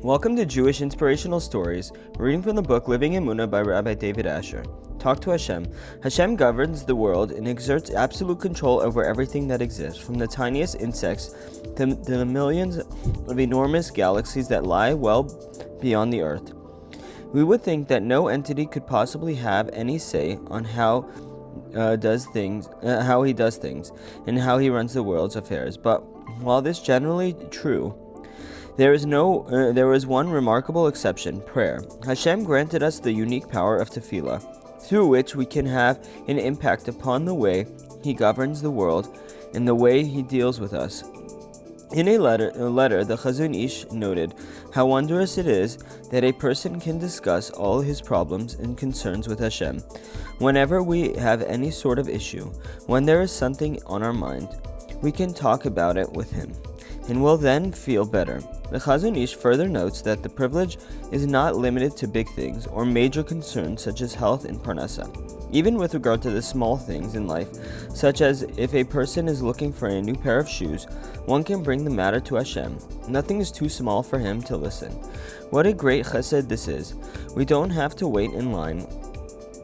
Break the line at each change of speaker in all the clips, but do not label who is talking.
Welcome to Jewish Inspirational Stories, reading from the book Living Emunah by Rabbi David Asher. Talk to Hashem. Hashem governs the world and exerts absolute control over everything that exists, from the tiniest insects to the millions of enormous galaxies that lie well beyond the earth. We would think that no entity could possibly have any say on how he does things, and how he runs the world's affairs. But while this is generally true, there is one remarkable exception: prayer. Hashem granted us the unique power of tefillah, through which we can have an impact upon the way He governs the world and the way He deals with us. In a letter, the Chassidic noted how wondrous it is that a person can discuss all his problems and concerns with Hashem. Whenever we have any sort of issue, when there is something on our mind, we can talk about it with Him, and will then feel better. The Chassidic further notes that the privilege is not limited to big things or major concerns such as health and parnasa. Even with regard to the small things in life, such as if a person is looking for a new pair of shoes, one can bring the matter to Hashem. Nothing is too small for Him to listen. What a great chesed this is. We don't have to wait in line.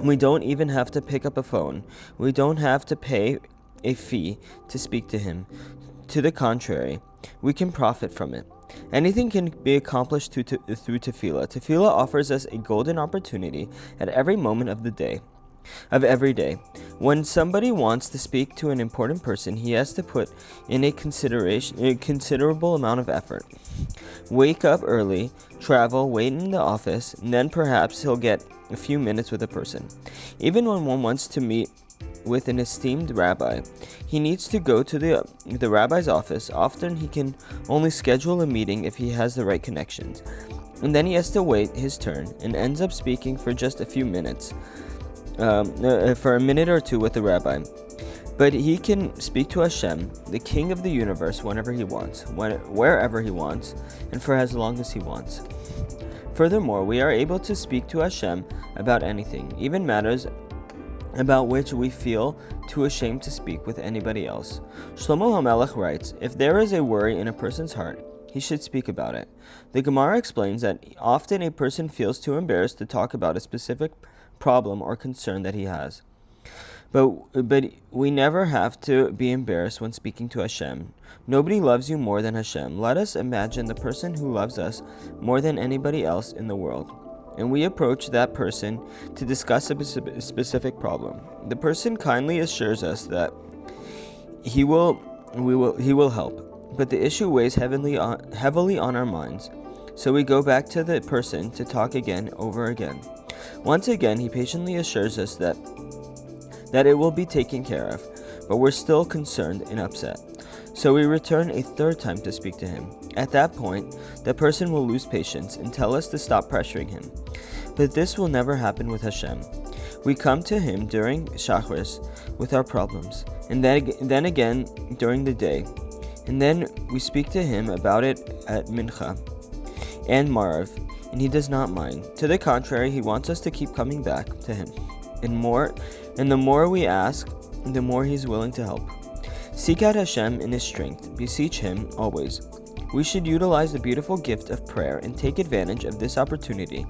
We don't even have to pick up a phone. We don't have to pay a fee to speak to Him. To the contrary, we can profit from it. Anything can be accomplished through tefillah. Tefillah offers us a golden opportunity at every moment of every day. When somebody wants to speak to an important person, he has to put in a considerable amount of effort. Wake up early, travel, wait in the office, and then perhaps he'll get a few minutes with a person. Even when one wants to meet with an esteemed rabbi, he needs to go to the rabbi's office. Often he can only schedule a meeting if he has the right connections, and then he has to wait his turn and ends up speaking for just a few minutes, for a minute or two with the rabbi. But he can speak to Hashem, the King of the universe, whenever he wants, wherever he wants, and for as long as he wants. Furthermore, we are able to speak to Hashem about anything, even matters about which we feel too ashamed to speak with anybody else. Shlomo HaMelech writes, if there is a worry in a person's heart, he should speak about it. The Gemara explains that often a person feels too embarrassed to talk about a specific problem or concern that he has. But we never have to be embarrassed when speaking to Hashem. Nobody loves you more than Hashem. Let us imagine the person who loves us more than anybody else in the world, and we approach that person to discuss a specific problem. The person kindly assures us that he will help, but the issue weighs heavily on our minds. So we go back to the person to talk again over again. Once again, he patiently assures us that it will be taken care of, but we're still concerned and upset. So we return a third time to speak to him. At that point, the person will lose patience and tell us to stop pressuring him. But this will never happen with Hashem. We come to Him during Shacharis with our problems, and then again during the day, and then we speak to Him about it at Mincha and Marav, and He does not mind. To the contrary, He wants us to keep coming back to Him, and the more we ask, the more He's willing to help. Seek out Hashem in His strength. Beseech Him always. We should utilize the beautiful gift of prayer and take advantage of this opportunity,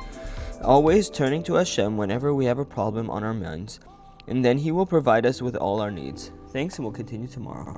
always turning to Hashem whenever we have a problem on our minds, and then He will provide us with all our needs. Thanks, and we'll continue tomorrow.